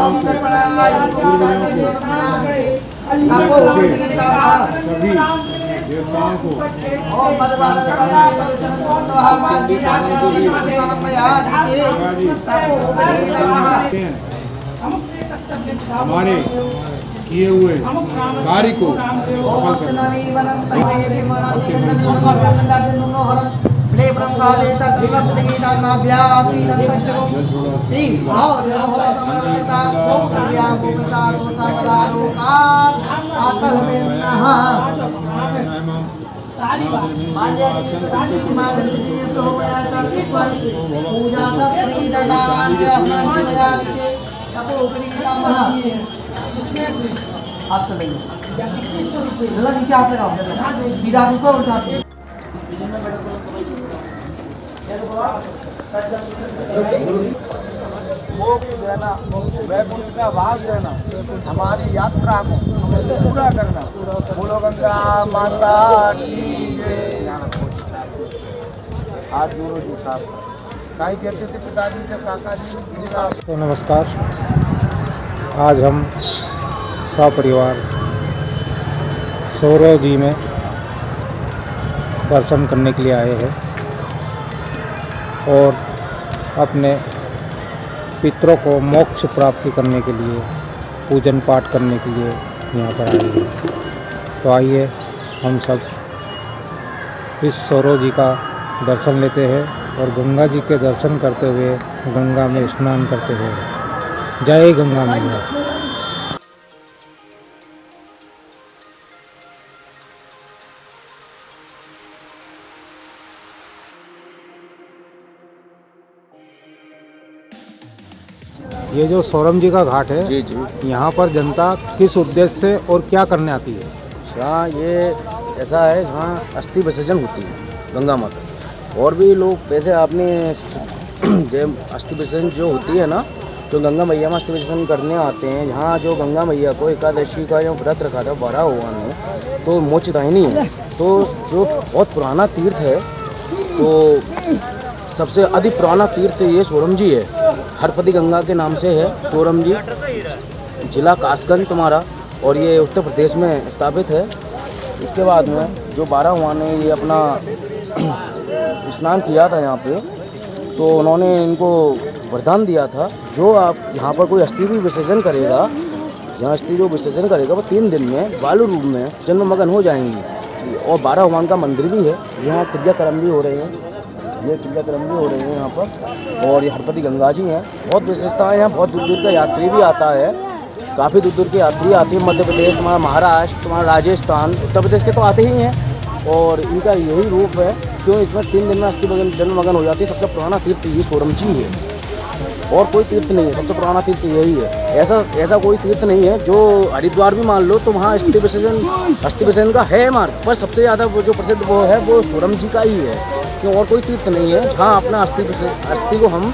सभी देवताओं को हमारे किए हुए कार्य को सफल वैकुंठ का भाग देना, हमारी यात्रा को पूरा करना। बोलो गंगा माता की जय। आज गुरु जी साहब कहीं कहते थे पिताजी से काका जी। तो नमस्कार, आज हम सपरिवार सौरव जी में दर्शन करने के लिए आए हैं और अपने पितरों को मोक्ष प्राप्ति करने के लिए पूजन पाठ करने के लिए यहाँ पर आए हैं। तो आइए हम सब इस सौरव जी का दर्शन लेते हैं और गंगा जी के दर्शन करते हुए गंगा में स्नान करते हुए जय गंगा मैया। ये जो सौरम जी का घाट है, जी जी, यहाँ पर जनता किस उद्देश्य से और क्या करने आती है? हाँ, ये ऐसा है, यहाँ अस्थि विसर्जन होती है गंगा माता। और भी लोग वैसे आपने जब अस्थि विसर्जन जो होती है ना, तो गंगा मैया में अस्थि विसर्जन करने आते हैं। यहाँ जो गंगा मैया को एकादशी का जो व्रत रखा था 12 हुआ ने, तो मोक्षदायिनी है। तो जो बहुत पुराना तीर्थ है, तो सबसे अधिक पुराना तीर्थ ये सोरम जी है। हरपति गंगा के नाम से है सोरम जी, जिला कासगंज तुम्हारा, और ये उत्तर प्रदेश में स्थापित है। इसके बाद में जो 12 हुआ ने ये अपना स्नान किया था यहाँ पे, तो उन्होंने इनको वरदान दिया था, जो आप यहाँ पर कोई अस्थि भी विसर्जन करेगा, यहाँ अस्थि जो विसर्जन करेगा वो 3 दिन में बालू रूप में जन्ममग्न हो जाएंगी। और 12 भगवान का मंदिर भी है, यहाँ क्रियाक्रम भी हो रहे हैं, ये क्रियाक्रम भी हो रहे हैं यहाँ पर। और ये हरपति गंगा जी हैं, बहुत विशेषता है यहाँ। बहुत दूर दूर का यात्री भी आता है, काफ़ी दूर दूर के यात्री आते हैं। मध्य प्रदेश, तुम्हारा महाराष्ट्र, तुम्हारा राजस्थान, उत्तर प्रदेश के तो आते ही हैं। और इनका यही रूप है, क्यों इसमें 3 दिन में अस्थि जन्ममग्न हो जाती है। सबसे पुराना तीर्थ ये सोरम जी है, और कोई तीर्थ नहीं है। सबसे पुराना तीर्थ यही है। ऐसा कोई तीर्थ नहीं है। जो हरिद्वार भी मान लो तो वहाँ अस्थि विसर्जन का है मार्ग, पर सबसे ज़्यादा वो जो प्रसिद्ध वो है वो सोरम जी का ही है, क्यों और कोई तीर्थ नहीं है। जहाँ अपना अस्थि को हम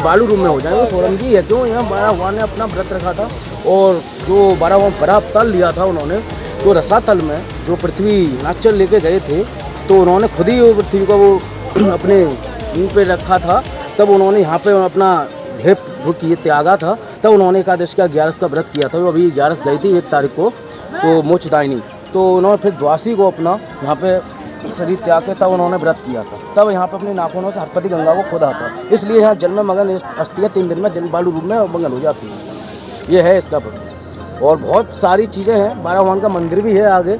बालू रूप में हो जाए वो सोरम जी है। क्यों यहाँ 12 भगवान ने अपना व्रत रखा था, और जो 12 भगवान बड़ा तल लिया था उन्होंने, तो रसातल में जो पृथ्वी नाचल लेके गए थे, तो उन्होंने खुद ही वो पृथ्वी को वो अपने मुँह पे रखा था। तब उन्होंने यहाँ पे अपना ढेप वो किए त्यागा था, तब उन्होंने एकादश का 11 का व्रत किया था। वो अभी 11 गई थी 1 तारीख को, तो मोक्षदायिनी। तो उन्होंने फिर द्वासी को अपना यहाँ पे शरीर त्याग के तब उन्होंने व्रत किया था। तब यहाँ पे अपने नाखूनों से हरपति गंगा को खोदा था, इसलिए यहाँ जल में मगन अस्थियाँ 3 दिन में जल बालू रूप में मगन हो जाती है। ये है इसका पता। और बहुत सारी चीज़ें हैं, 12 भगवान का मंदिर भी है आगे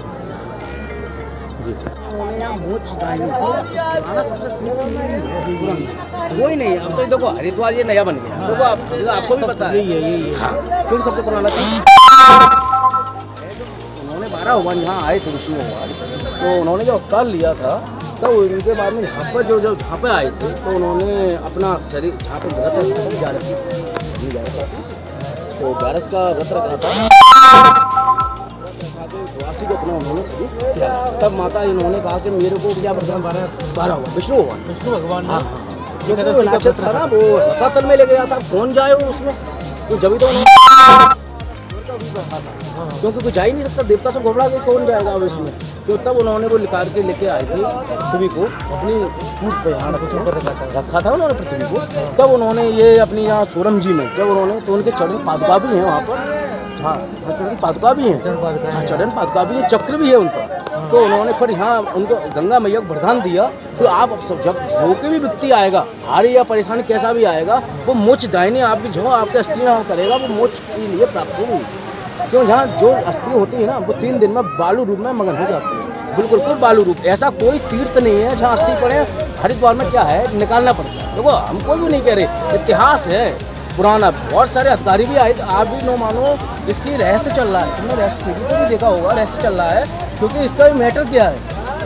जी। कोई नहीं, अब तो देखो हरिद्वार ये नया बन गया, देखो आपको भी पता है। यही हाँ, क्योंकि सबसे पुराना था। उन्होंने 12 भगवान यहाँ आए थे ऋषि भगवान, तो उन्होंने जो अवतार लिया था, तो उनके बाद में यहाँ पर जो यहाँ पर आए थे, तो उन्होंने अपना शरीर जहाँ पर व्रत तो 11 का व्रत रखा था, द्वासी को अपना उन्होंने सभी किया। तब माता इन्होंने कहा कि मेरे को क्या वरदान 12 हुआ, विष्णु भगवान हाँ, जो नक्षत्र था ना वो रसातल में ले गया था, कौन जाए वो उसमें, तो जब तो रखा था, क्योंकि कोई जा ही नहीं सकता, देवता सब घबरा के कौन जाएगा अब इसमें। तो तब उन्होंने वो निकाल के लेके आए थे पृथ्वी को, अपनी कूट पे यहाँ रखा था उन्होंने पृथ्वी को। तब उन्होंने ये अपनी यहाँ सोरम जी में जब उन्होंने, तो उनके चरण पादुका भी हैं वहाँ पर, हाँ चरण पादुका भी हैं, हाँ चरण पादुका भी है, चक्र भी है उनका। तो उन्होंने फिर यहाँ उनको गंगा मैया को वरदान दिया, तो आप सब जब जो के भी व्यक्ति आएगा, हारी या परेशानी कैसा भी आएगा, वो मोक्ष दाहिने आपकी जो आपके अस्थि नाम करेगा वो मोक्ष के लिए प्राप्त होगी। क्यों यहाँ जो अस्थि होती है ना, वो 3 दिन में बालू रूप में मगन हो जाती है, बिल्कुल कोई बालू रूप। ऐसा कोई तीर्थ नहीं है जहाँ अस्थि पड़े। हरिद्वार में क्या है, निकालना पड़ता है। देखो हम कोई भी नहीं कह रहे, इतिहास है पुराना, बहुत सारे अधिकारी भी आए, आप भी नो मानो, इसकी रहस्य चल रहा है। तुमने रहस्य टीवी पर भी देखा होगा, रहस्य चल रहा है, क्योंकि इसका मैटर क्या है,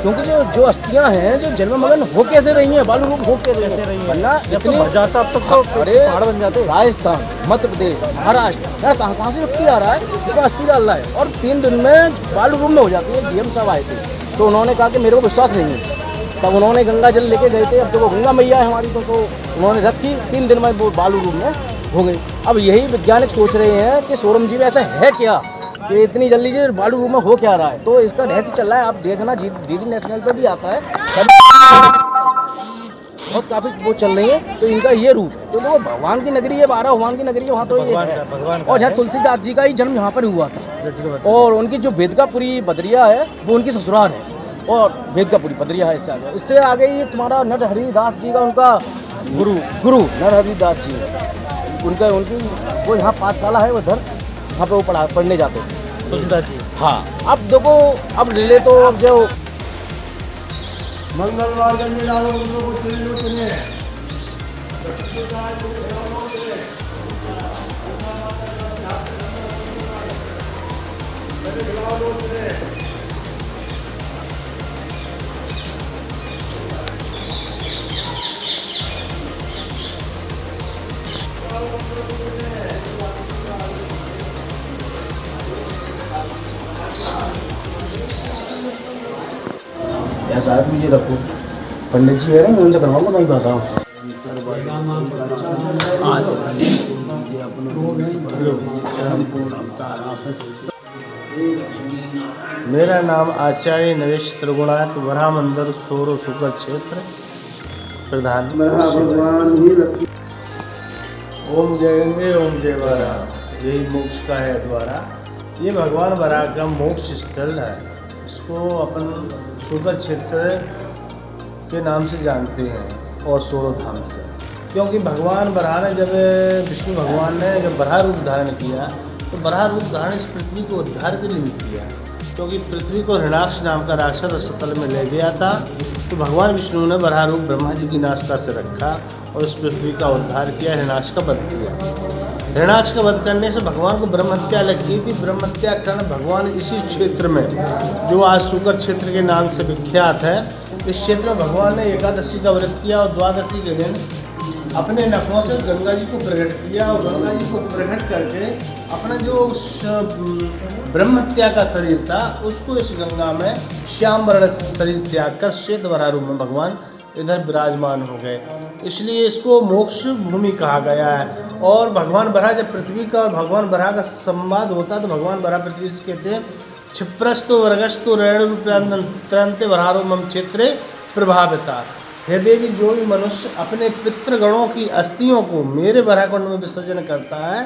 क्योंकि जो अस्थियां हैं जो जन्म मगन हो कैसे रही हैं, बालू रूप हो कैसे रही है, वरना इतनी भर जाता अब तक तो अरे पहाड़ बन जाते। राजस्थान, मध्य प्रदेश, महाराष्ट्र, यार कहाँ से व्यक्ति आ रहा है, इसमें अस्थि डाल रहा है, और 3 दिन में बालू रूप में हो जाती है। डीएम साहब आए थे, तो उन्होंने कहा कि मेरे को विश्वास नहीं है, तब उन्होंने गंगा जल लेके गए थे। अब तो वो गंगा मैया है हमारी, तो उन्होंने रखी, 3 दिन में वो बालू रूप में हो गई। अब यही वैज्ञानिक सोच रहे हैं कि सोरम जी में ऐसा है क्या कि इतनी जल्दी से बालू रूप में हो क्या रहा है, तो इसका रहस्य चल रहा है। आप देखना डीडी नेशनल पे भी आता है, बहुत काफी वो चल रही है। तो इनका ये रूप है, तो वो भगवान की नगरी है, 12 भगवान की नगरी है, वहाँ तो ये है। और जहाँ तुलसीदास जी का ही जन्म यहाँ पर हुआ था, और उनकी जो वेदकापुरी बदरिया है वो उनकी ससुराल है, और वेदकापुरी बदरिया है। इससे आगे ये तुम्हारा नरहरिदास जी का उनका गुरु नरहरिदास जी, उनकी वो यहाँ पाठशाला है उधर, वहाँ पे वो पढ़ने जाते थे तुलसीदास जी। हाँ अब देखो, अब रिले तो अब जो मंगलवार ऐसा है, मुझे रखो पंडित जी है ना, उनसे करवाऊंगा, मैं बताऊँ। मेरा नाम आचार्य नरेश त्रिगुणात, वरा मंदिर सोरो शुक्र क्षेत्र प्रधान। ओम जय गंगे ओम जय वरा, यही मोक्ष का है द्वारा। ये भगवान वरा का मोक्ष स्थल है, इसको अपन शुक्र क्षेत्र के नाम से जानते हैं, और सोरो धाम से, क्योंकि भगवान वराह ने जब विष्णु भगवान ने जब वराह रूप धारण किया, तो वराह रूप धारण इस पृथ्वी को उद्धार के लिए किया, क्योंकि पृथ्वी को हिरण्याक्ष नाम का राक्षस रसतल में ले गया था। तो भगवान विष्णु ने वराह रूप ब्रह्मा जी की नासिका से रखा और इस पृथ्वी का उद्धार किया, हिरण्याक्ष का वध किया। हिरण्याक्ष का वध करने से भगवान को ब्रह्म हत्या लगी थी। ब्रह्म हत्या कारण भगवान इसी क्षेत्र में, जो आज शुक्र क्षेत्र के नाम से विख्यात है, इस क्षेत्र में भगवान ने एकादशी का व्रत किया, और द्वादशी के दिन अपने नखों से गंगा जी को प्रकट किया, और गंगा जी को प्रकट करके अपना जो ब्रह्म हत्या का शरीर था उसको इस गंगा में श्याम वर्ण शरीर त्याग कर श्वेत वराह रूप में भगवान इधर विराजमान हो गए, इसलिए इसको मोक्ष भूमि कहा गया है। और भगवान वराह जब पृथ्वी का और भगवान वराह का संवाद होता तो भगवान वराह पृथ्वी से कहते हैं क्षिप्रस्तु वर्गस्तु रेणुप्रांते वरारोमम क्षेत्रे प्रभाविता। हे देवी, जो भी मनुष्य अपने पितृगणों की अस्थियों को मेरे वराहकुंड में विसर्जन करता है,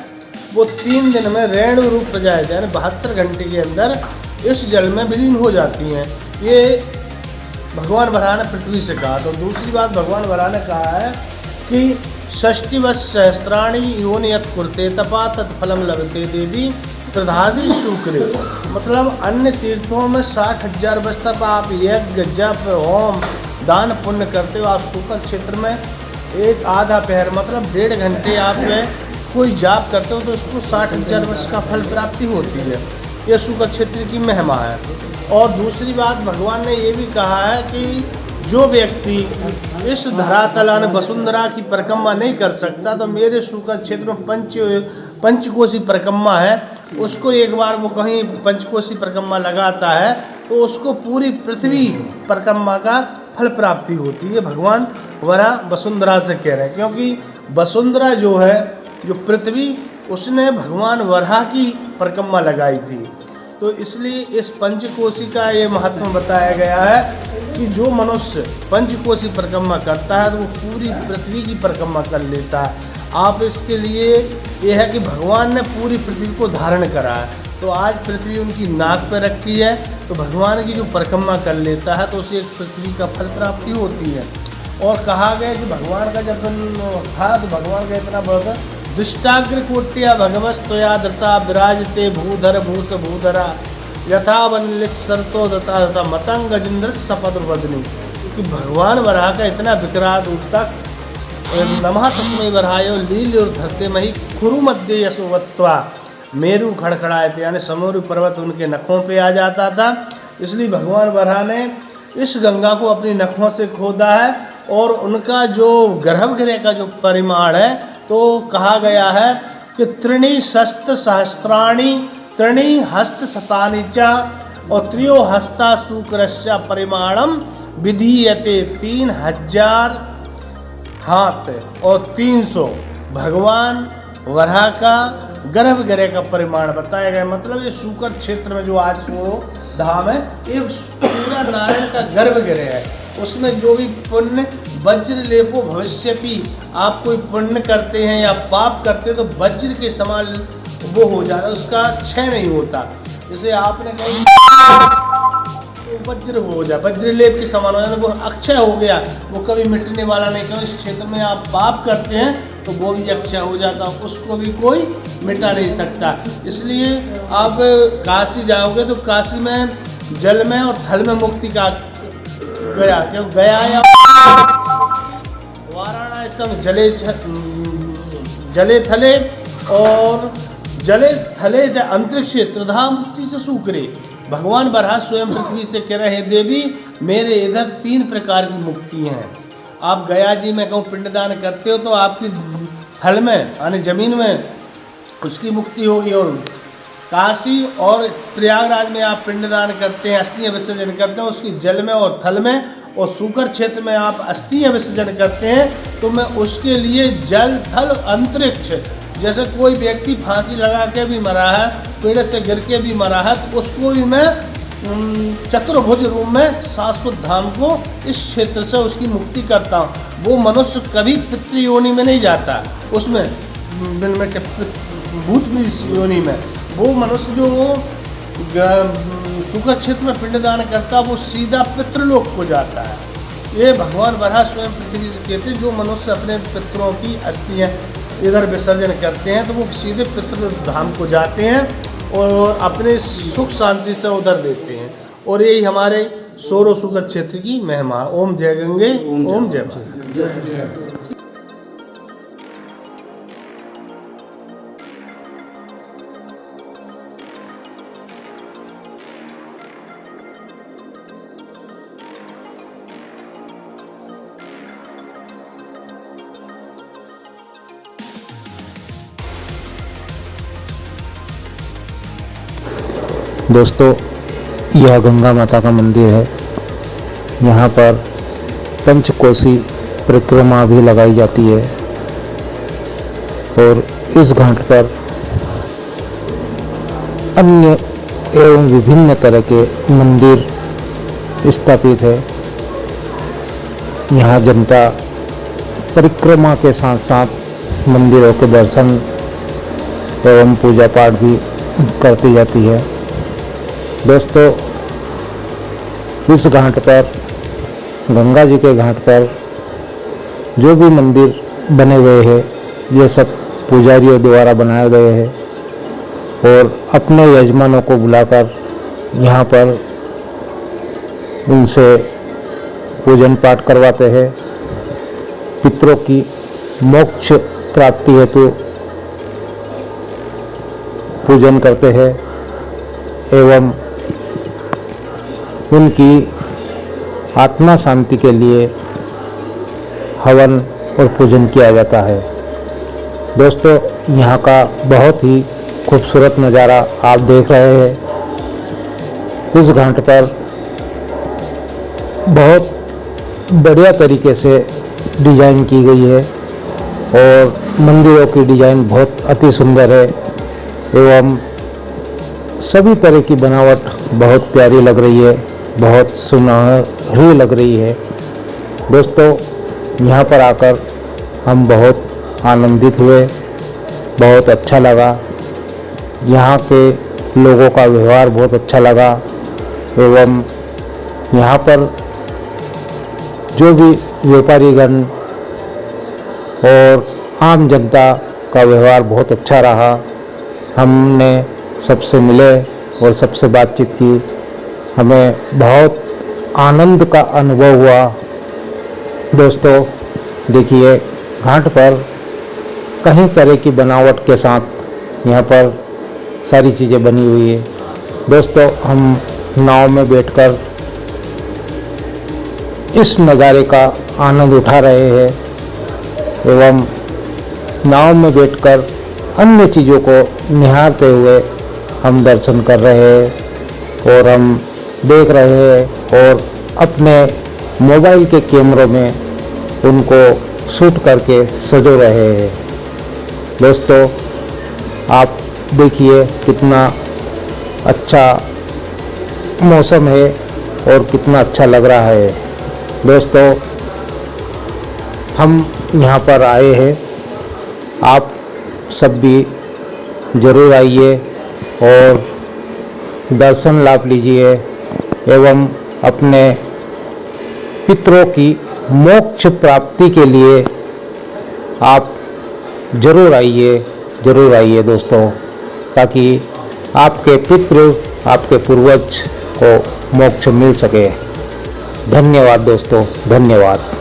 वो 3 दिन में रेणु रूप प्रजाएं, यानी 72 घंटे के अंदर इस जल में विलीन हो जाती हैं। ये भगवान वराह ने पृथ्वी से कहा। तो दूसरी बात भगवान वराह ने कहा है कि षष्टिवश सहस्त्राणी योनियत कुरते तपा तत्फलम लभते देवी प्रधादी शुक्र। मतलब अन्य तीर्थों में 60,000 वर्ष तक आप यज्ञ जप होम दान पुण्य करते हो, आप शुक्र क्षेत्र में एक आधा पहर मतलब 1.5 घंटे आप कोई जाप करते हो तो उसको 60,000 वर्ष का फल प्राप्ति होती है। यह शुक्र क्षेत्र की महिमा है। और दूसरी बात भगवान ने ये भी कहा है कि जो व्यक्ति इस धरातल वसुंधरा की परिक्रमा नहीं कर सकता, तो मेरे शुक्र क्षेत्र में पंचकोशी परिक्रमा है, उसको एक बार वो कहीं पंचकोशी परिक्रमा लगाता है तो उसको पूरी पृथ्वी परिक्रमा का फल प्राप्ति होती है। भगवान वराह वसुंधरा से कह रहे हैं, क्योंकि वसुंधरा जो है, जो पृथ्वी उसने भगवान वराह की परिक्रमा लगाई थी। तो इसलिए इस पंचकोशी का ये महत्व बताया गया है कि जो मनुष्य पंचकोशी परिक्रमा करता है तो वो पूरी पृथ्वी की परिक्रमा कर लेता है। आप इसके लिए ये है कि भगवान ने पूरी पृथ्वी को धारण करा है, तो आज पृथ्वी उनकी नाक पर रखी है, तो भगवान की जो परिक्रमा कर लेता है तो उसे एक पृथ्वी का फल प्राप्ति होती है। और कहा गया कि भगवान का जब था तो भगवान का इतना बड़ा दुष्टाग्र कोट्या भगवस्तया धृता विराजते भूधर भूष भूधरा यथा वनलिसर्तो दता दता मतंग गजेंद्र सपद वदनी, कि भगवान वराह का इतना विकराल रूप तक नमः तस्मै वरायो लील और धरते मही खुरु मध्य यशोवत्वा मेरु खड़खड़ाए थे, यानी समोरु पर्वत उनके नखों पे आ जाता था। इसलिए भगवान वराह ने इस गंगा को अपनी नखों से खोदा है और उनका जो गर्भगृह का जो परिमाण है तो कहा गया है कि त्रिणी शस्त सहस्त्राणी त्रिणी हस्त शतानि च और त्रियो हस्ता शुक्रस्य परिमाणम विधीयते 3000 हाथ और 300 भगवान वराह का गर्भगृह का परिमाण बताया गया। मतलब ये शुकर क्षेत्र में जो आज वो धाम है ये पूरा नारायण का गर्भगृह है। उसमें जो भी पुण्य वज्र लेपो भविष्यपि, आप कोई पुण्य करते हैं या पाप करते हैं तो वज्र के समान वो हो जाता है, उसका क्षय नहीं होता। जैसे आपने कहीं वज्र हो जाए, वज्र लेप के समान हो जाए, वो अक्षय हो गया, वो कभी मिटने वाला नहीं। क्योंकि इस क्षेत्र में आप पाप करते हैं तो वो भी अक्षय हो जाता, उसको भी कोई मिटा नहीं सकता। इसलिए आप काशी जाओगे तो काशी में जल में और थल में मुक्ति का गया, क्यों गया या वाराणसी जले थले और जले थले ज अंतरिक्ष त्रिधा मुक्ति से सूकरे। भगवान वराह स्वयं पृथ्वी से कह रहे हैं देवी मेरे इधर 3 प्रकार की मुक्ति हैं। आप गया जी में कहूँ पिंडदान करते हो तो आपकी थल में यानी जमीन में उसकी मुक्ति होगी, और काशी और प्रयागराज में आप पिंडदान करते हैं, अस्थि विसर्जन करते हैं, उसकी जल में और थल में, और सूकर क्षेत्र में आप अस्थि विसर्जन करते हैं तो मैं उसके लिए जल थल अंतरिक्ष, जैसे कोई व्यक्ति फांसी लगा के भी मरा है, पेड़ से गिर के भी मरा है, तो उसको भी मैं चतुर्भुज रूप में शाश्वत धाम को इस क्षेत्र से उसकी मुक्ति करता हूँ। वो मनुष्य कभी पितृ योनि में नहीं जाता, उसमें भूत योनि में वो मनुष्य जो सूकर क्षेत्र में पिंडदान करता वो सीधा पितृलोक को जाता है। ये भगवान वराह स्वयं पृथ्वी से कहते हैं जो मनुष्य अपने पितरों की अस्थियाँ इधर विसर्जन करते हैं तो वो सीधे पितृ धाम को जाते हैं और अपने सुख शांति से उधर देते हैं। और यही हमारे सोरो सूकर क्षेत्र की महिमा। ओम जय गंगे, ओम जय भारत। दोस्तों, यह गंगा माता का मंदिर है। यहाँ पर पंचकोशी परिक्रमा भी लगाई जाती है और इस घाट पर अन्य एवं विभिन्न तरह के मंदिर स्थापित है। यहाँ जनता परिक्रमा के साथ साथ मंदिरों के दर्शन एवं पूजा पाठ भी करती जाती है। दोस्तों, इस घाट पर, गंगा जी के घाट पर जो भी मंदिर बने हुए हैं ये सब पुजारियों द्वारा बनाए गए हैं और अपने यजमानों को बुलाकर यहाँ पर उनसे पूजन पाठ करवाते हैं। पितरों की मोक्ष प्राप्ति हेतु पूजन करते हैं एवं उनकी आत्मा शांति के लिए हवन और पूजन किया जाता है। दोस्तों, यहाँ का बहुत ही खूबसूरत नज़ारा आप देख रहे हैं। इस घाट पर बहुत बढ़िया तरीके से डिजाइन की गई है और मंदिरों की डिजाइन बहुत अति सुंदर है एवं सभी तरह की बनावट बहुत प्यारी लग रही है, बहुत सुनहरी लग रही है। दोस्तों, यहाँ पर आकर हम बहुत आनंदित हुए, बहुत अच्छा लगा। यहाँ के लोगों का व्यवहार बहुत अच्छा लगा एवं यहाँ पर जो भी व्यापारीगण और आम जनता का व्यवहार बहुत अच्छा रहा। हमने सबसे मिले और सबसे बातचीत की, हमें बहुत आनंद का अनुभव हुआ। दोस्तों देखिए, घाट पर कई तरह की बनावट के साथ यहाँ पर सारी चीज़ें बनी हुई है। दोस्तों, हम नाव में बैठकर इस नज़ारे का आनंद उठा रहे हैं एवं नाव में बैठकर अन्य चीज़ों को निहारते हुए हम दर्शन कर रहे हैं और हम देख रहे हैं और अपने मोबाइल के कैमरों में उनको शूट करके सजो रहे हैं। दोस्तों, आप देखिए कितना अच्छा मौसम है और कितना अच्छा लग रहा है। दोस्तों, हम यहाँ पर आए हैं, आप सब भी ज़रूर आइए और दर्शन लाभ लीजिए एवं अपने पितरों की मोक्ष प्राप्ति के लिए आप ज़रूर आइए दोस्तों, ताकि आपके पितृ, आपके पूर्वज को मोक्ष मिल सके। धन्यवाद दोस्तों, धन्यवाद।